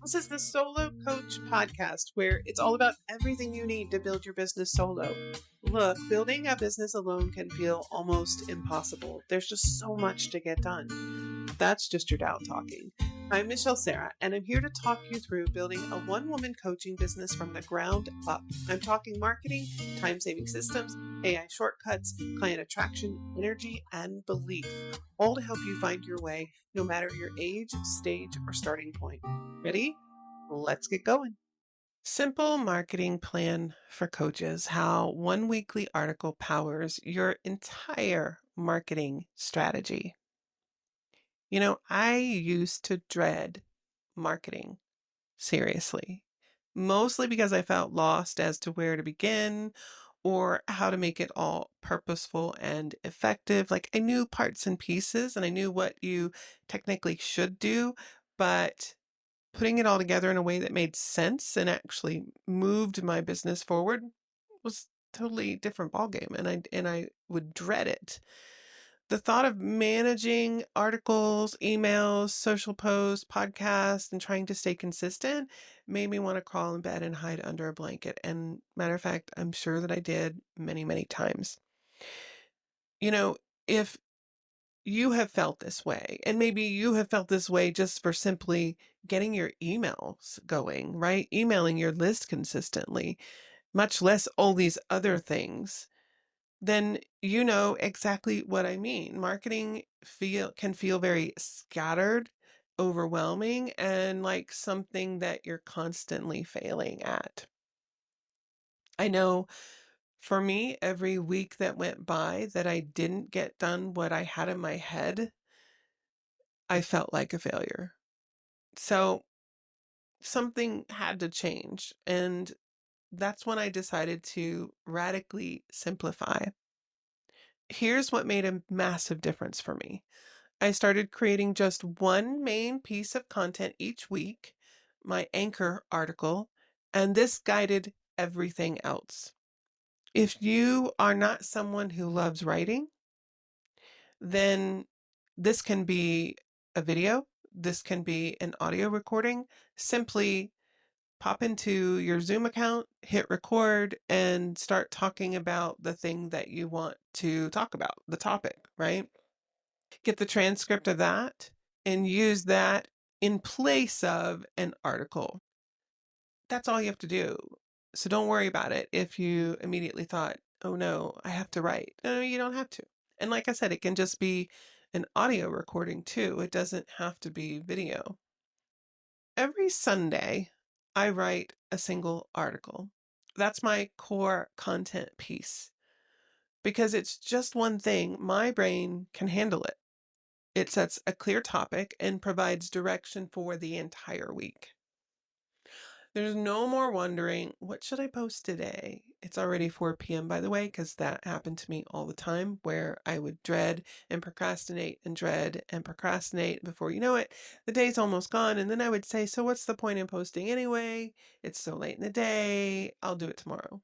This is the Solo Coach podcast, where it's all about everything you need to build your business solo. Look, building a business alone can feel almost impossible. There's just so much to get done. That's just your doubt talking. I'm Michelle Sarah, and I'm here to talk you through building a one-woman coaching business from the ground up. I'm talking marketing, time-saving systems, AI shortcuts, client attraction, energy, and belief, all to help you find your way, no matter your age, stage, or starting point. Ready? Let's get going. Simple marketing plan for coaches: how one weekly article powers your entire marketing strategy. You know, I used to dread marketing, seriously, mostly because I felt lost as to where to begin or how to make it all purposeful and effective. Like, I knew parts and pieces and I knew what you technically should do, but putting it all together in a way that made sense and actually moved my business forward was totally different ballgame, and I would dread it. The thought of managing articles, emails, social posts, podcasts, and trying to stay consistent made me want to crawl in bed and hide under a blanket. And matter of fact, I'm sure that I did many, many times. You know, if you have felt this way, and maybe you have felt this way just for simply getting your emails going, right? Emailing your list consistently, much less all these other things, then you know exactly what I mean. Marketing can feel very scattered, overwhelming, and like something that you're constantly failing at. I know for me, every week that went by that I didn't get done what I had in my head, I felt like a failure. So something had to change. And that's when I decided to radically simplify. Here's what made a massive difference for me. I started creating just one main piece of content each week, my anchor article, and this guided everything else. If you are not someone who loves writing, then this can be a video, this can be an audio recording. Simply pop into your Zoom account, hit record, and start talking about the thing that you want to talk about, the topic, right? Get the transcript of that and use that in place of an article. That's all you have to do. So don't worry about it if you immediately thought, oh no, I have to write. No, you don't have to. And like I said, it can just be an audio recording too. It doesn't have to be video. Every Sunday, I write a single article. That's my core content piece. Because it's just one thing, my brain can handle it. It sets a clear topic and provides direction for the entire week. There's no more wondering, what should I post today? It's already 4 p.m., by the way, because that happened to me all the time, where I would dread and procrastinate and dread and procrastinate. Before you know it, the day's almost gone. And then I would say, so what's the point in posting anyway? It's so late in the day. I'll do it tomorrow.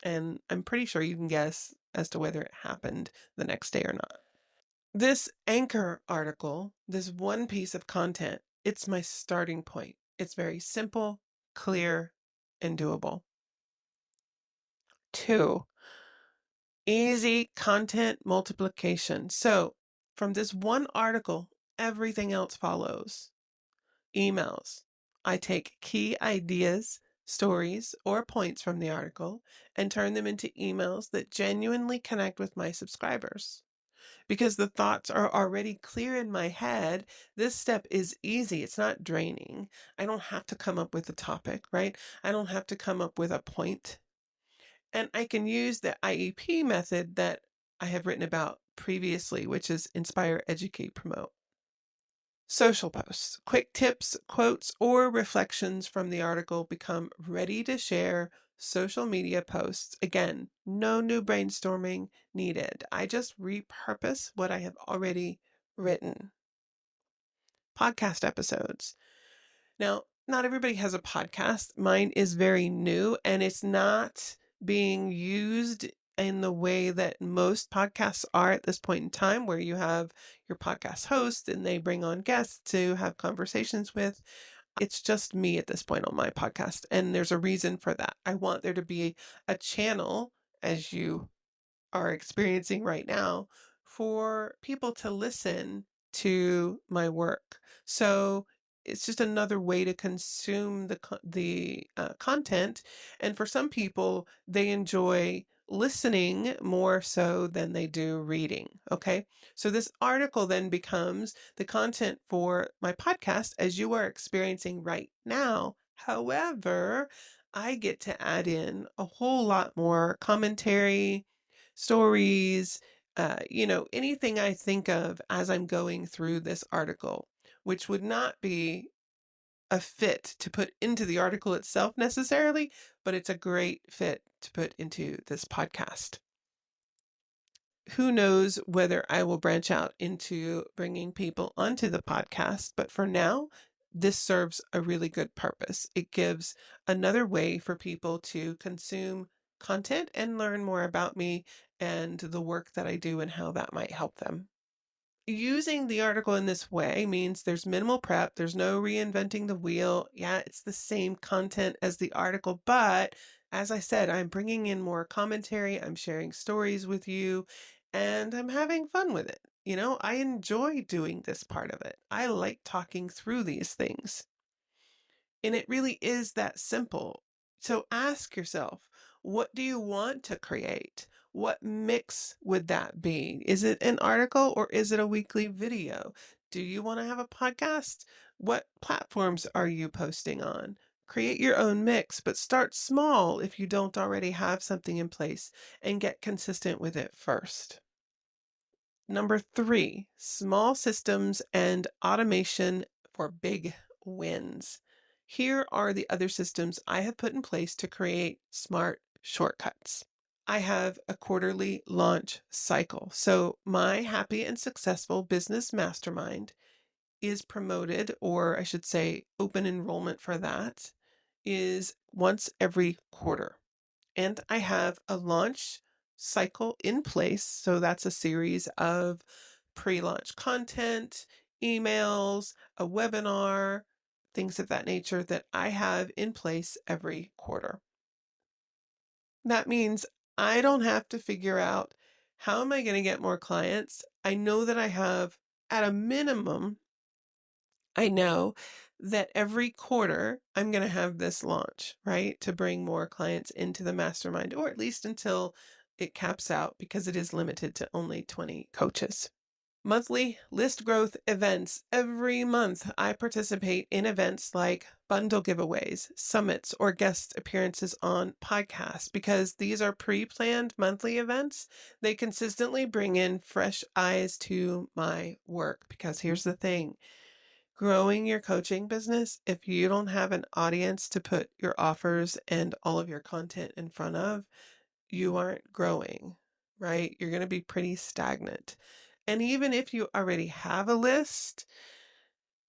And I'm pretty sure you can guess as to whether it happened the next day or not. This anchor article, this one piece of content, it's my starting point. It's very simple, clear, and doable. 2, easy content multiplication. So from this one article, everything else follows. Emails. I take key ideas, stories, or points from the article and turn them into emails that genuinely connect with my subscribers. Because the thoughts are already clear in my head, this step is easy. It's not draining. I don't have to come up with a topic, right? I don't have to come up with a point. And I can use the IEP method that I have written about previously, which is inspire, educate, promote. Social posts, quick tips, quotes, or reflections from the article become ready to share social media posts. Again, no new brainstorming needed. I just repurpose what I have already written. Podcast episodes. Now, not everybody has a podcast. Mine is very new and it's not being used in the way that most podcasts are at this point in time, where you have your podcast host and they bring on guests to have conversations with. It's just me at this point on my podcast, and there's a reason for that. I want there to be a channel, as you are experiencing right now, for people to listen to my work. So it's just another way to consume the content. And for some people, they enjoy listening more so than they do reading. Okay. So this article then becomes the content for my podcast as you are experiencing right now. However, I get to add in a whole lot more commentary, stories, anything I think of as I'm going through this article, which would not be a fit to put into the article itself necessarily, but it's a great fit to put into this podcast. Who knows whether I will branch out into bringing people onto the podcast, but for now, this serves a really good purpose. It gives another way for people to consume content and learn more about me and the work that I do and how that might help them. Using the article in this way means there's minimal prep, there's no reinventing the wheel. Yeah, it's the same content as the article, but as I said, I'm bringing in more commentary, I'm sharing stories with you, and I'm having fun with it. I enjoy doing this part of it. I like talking through these things. And it really is that simple. So ask yourself, what do you want to create? What mix would that be? Is it an article or is it a weekly video? Do you want to have a podcast? What platforms are you posting on? Create your own mix, but start small if you don't already have something in place and get consistent with it first. Number 3, small systems and automation for big wins. Here are the other systems I have put in place to create smart shortcuts. I have a quarterly launch cycle. So my happy and successful business mastermind is promoted, or I should say open enrollment for that is once every quarter. And I have a launch cycle in place. So that's a series of pre-launch content, emails, a webinar, things of that nature that I have in place every quarter. That means I don't have to figure out how am I going to get more clients. I know that I have, at a minimum, I know that every quarter I'm going to have this launch, right? To bring more clients into the mastermind, or at least until it caps out because it is limited to only 20 coaches. Monthly list growth events. Every month I participate in events like bundle giveaways, summits, or guest appearances on podcasts because these are pre-planned monthly events. They consistently bring in fresh eyes to my work because here's the thing. Growing your coaching business, if you don't have an audience to put your offers and all of your content in front of, you aren't growing, right? You're going to be pretty stagnant. And even if you already have a list,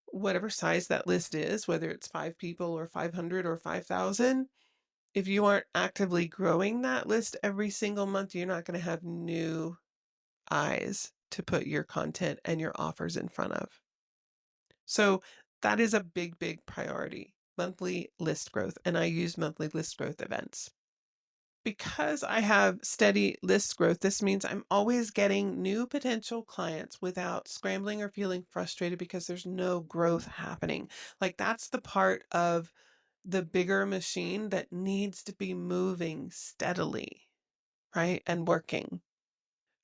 whatever size that list is, whether it's 5 people or 500 or 5,000, if you aren't actively growing that list every single month, you're not going to have new eyes to put your content and your offers in front of. So that is a big, big priority, monthly list growth. And I use monthly list growth events. Because I have steady list growth, this means I'm always getting new potential clients without scrambling or feeling frustrated because there's no growth happening. Like that's the part of the bigger machine that needs to be moving steadily, right? And working.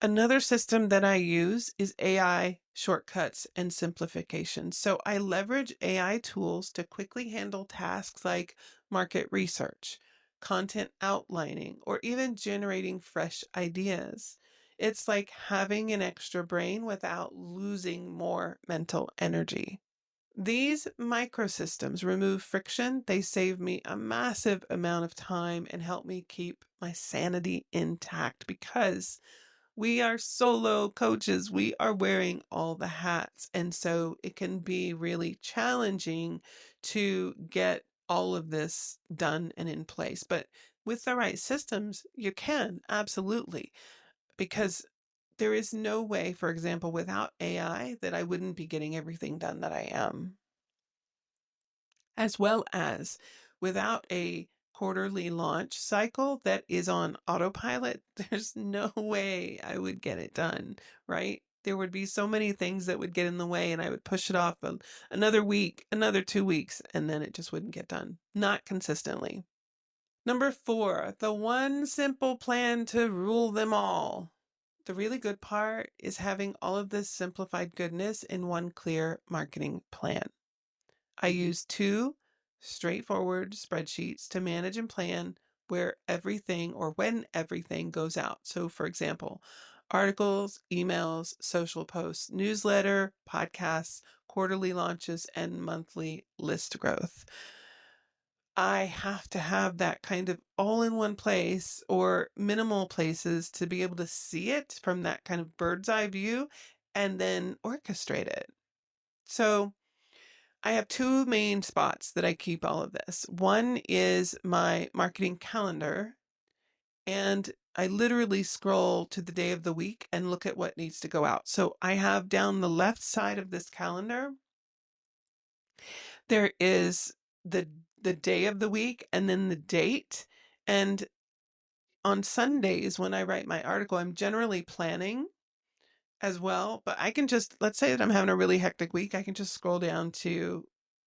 Another system that I use is AI shortcuts and simplification. So I leverage AI tools to quickly handle tasks like market research, content outlining, or even generating fresh ideas. It's like having an extra brain without losing more mental energy. These microsystems remove friction. They save me a massive amount of time and help me keep my sanity intact because we are solo coaches. We are wearing all the hats. And so it can be really challenging to get all of this done and in place. But with the right systems, you can absolutely, because there is no way, for example, without AI that I wouldn't be getting everything done that I am. as well as without a quarterly launch cycle that is on autopilot, there's no way I would get it done, right? There would be so many things that would get in the way, and I would push it off another week, another 2 weeks, and then it just wouldn't get done. Not consistently. Number 4, the one simple plan to rule them all. The really good part is having all of this simplified goodness in one clear marketing plan. I use 2 straightforward spreadsheets to manage and plan where everything or when everything goes out. So, for example, articles, emails, social posts, newsletter, podcasts, quarterly launches, and monthly list growth. I have to have that kind of all in one place or minimal places to be able to see it from that kind of bird's eye view and then orchestrate it. So I have 2 main spots that I keep all of this. One is my marketing calendar, and I literally scroll to the day of the week and look at what needs to go out. So I have down the left side of this calendar, there is the day of the week and then the date. And on Sundays when I write my article, I'm generally planning as well, but I can just, let's say that I'm having a really hectic week, I can just scroll down to,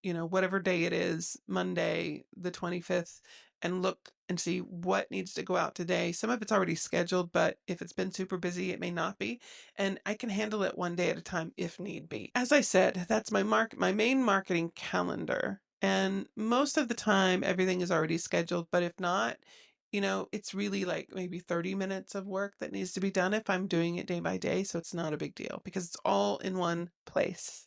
whatever day it is, Monday, the 25th, and look and see what needs to go out today. Some of it's already scheduled, but if it's been super busy, it may not be. And I can handle it one day at a time if need be. As I said, that's my main marketing calendar. And most of the time, everything is already scheduled. But if not, it's really like maybe 30 minutes of work that needs to be done if I'm doing it day by day. So it's not a big deal because it's all in one place.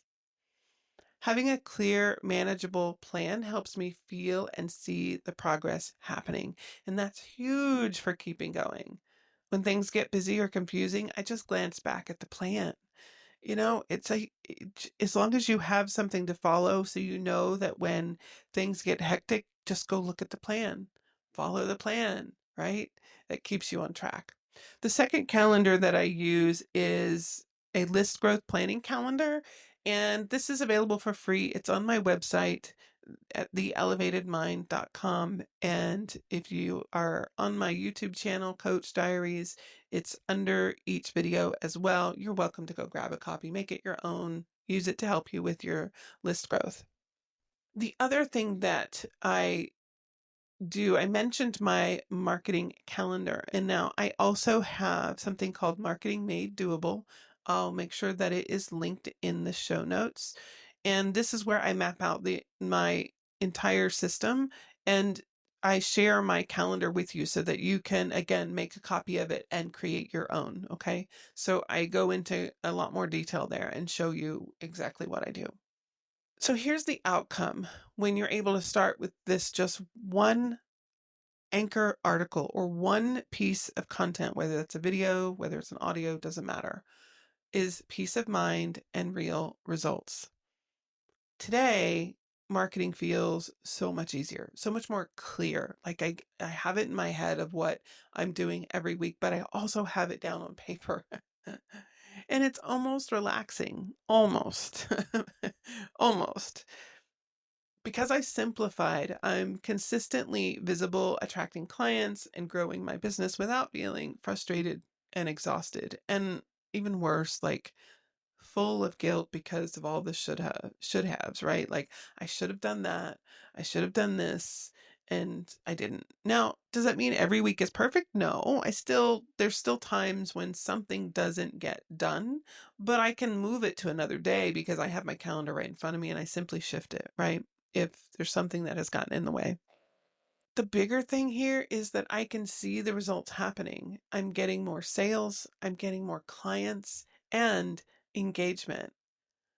Having a clear, manageable plan helps me feel and see the progress happening. And that's huge for keeping going. When things get busy or confusing, I just glance back at the plan. As long as you have something to follow, so you know that when things get hectic, just go look at the plan, follow the plan, right? That keeps you on track. The second calendar that I use is a list growth planning calendar, and this is available for free. It's on my website at theelevatedmind.com. And if you are on my YouTube channel, Coach Diaries, it's under each video as well. You're welcome to go grab a copy, make it your own, use it to help you with your list growth. The other thing that I mentioned my marketing calendar, and now I also have something called Marketing Made Doable. I'll make sure that it is linked in the show notes. And this is where I map out my entire system, and I share my calendar with you so that you can, again, make a copy of it and create your own. Okay. So I go into a lot more detail there and show you exactly what I do. So here's the outcome when you're able to start with this just one anchor article or one piece of content, whether it's a video, whether it's an audio, doesn't matter, is peace of mind and real results. Today, marketing feels so much easier, so much more clear. Like I have it in my head of what I'm doing every week, but I also have it down on paper. And it's almost relaxing, almost, almost. Because I simplified, I'm consistently visible, attracting clients and growing my business without feeling frustrated and exhausted. And even worse, like full of guilt because of all the should haves, right? Like I should have done that. I should have done this and I didn't. Now, does that mean every week is perfect? No. There's still times when something doesn't get done, but I can move it to another day because I have my calendar right in front of me and I simply shift it, right? If there's something that has gotten in the way. The bigger thing here is that I can see the results happening. I'm getting more sales, I'm getting more clients, and engagement.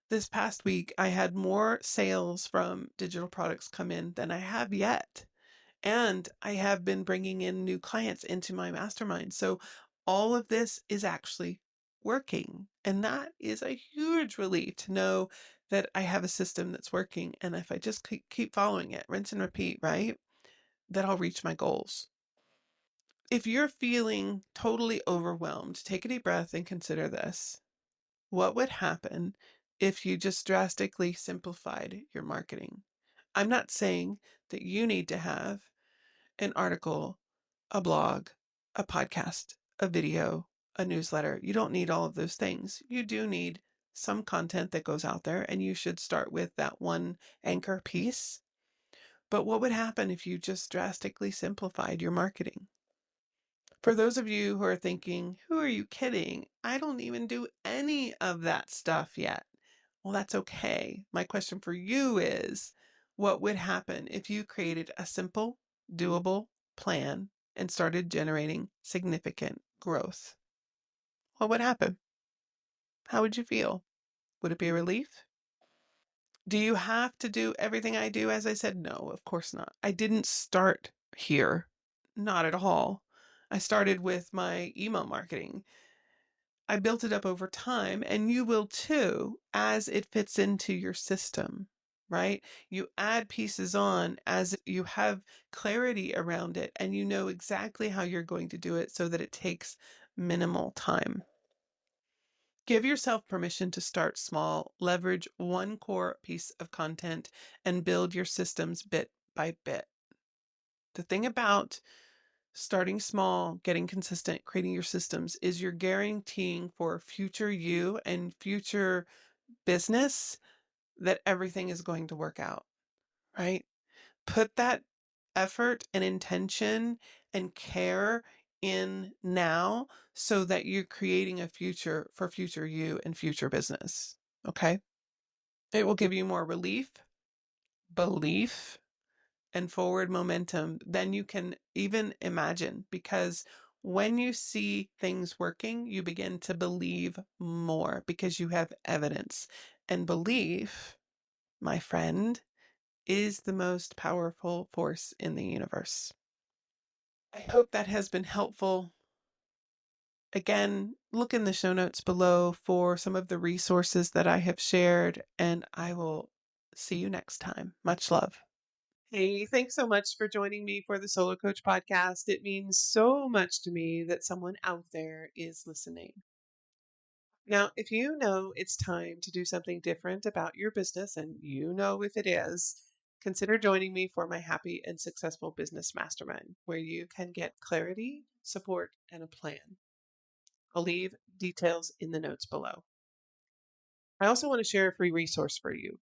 This past week, I had more sales from digital products come in than I have yet. And I have been bringing in new clients into my mastermind. So all of this is actually working. And that is a huge relief to know that I have a system that's working. And if I just keep following it, rinse and repeat, right, that I'll reach my goals. If you're feeling totally overwhelmed, take a deep breath and consider this. What would happen if you just drastically simplified your marketing? I'm not saying that you need to have an article, a blog, a podcast, a video, a newsletter. You don't need all of those things. You do need some content that goes out there, and you should start with that one anchor piece. But what would happen if you just drastically simplified your marketing? For those of you who are thinking, who are you kidding? I don't even do any of that stuff yet. Well, that's okay. My question for you is, what would happen if you created a simple, doable plan and started generating significant growth? What would happen? How would you feel? Would it be a relief? Do you have to do everything I do? As I said, no, of course not. I didn't start here. Not at all. I started with my email marketing. I built it up over time, and you will too, as it fits into your system, right? You add pieces on as you have clarity around it, and you know exactly how you're going to do it so that it takes minimal time. Give yourself permission to start small, leverage one core piece of content, and build your systems bit by bit. The thing about starting small, getting consistent, creating your systems is you're guaranteeing for future you and future business that everything is going to work out, right? Put that effort and intention and care in now so that you're creating a future for future you and future business. Okay. It will give you more relief, belief, and forward momentum than you can even imagine, because when you see things working, you begin to believe more because you have evidence. And belief, my friend, is the most powerful force in the universe. I hope that has been helpful. Again, look in the show notes below for some of the resources that I have shared, and I will see you next time. Much love. Hey, thanks so much for joining me for the Solo Coach podcast. It means so much to me that someone out there is listening. Now, if you know it's time to do something different about your business, and you know if it is, consider joining me for my Happy and Successful Business Mastermind, where you can get clarity, support, and a plan. I'll leave details in the notes below. I also want to share a free resource for you.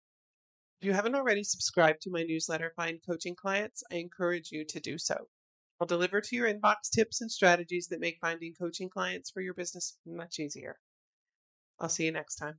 If you haven't already subscribed to my newsletter, Find Coaching Clients, I encourage you to do so. I'll deliver to your inbox tips and strategies that make finding coaching clients for your business much easier. I'll see you next time.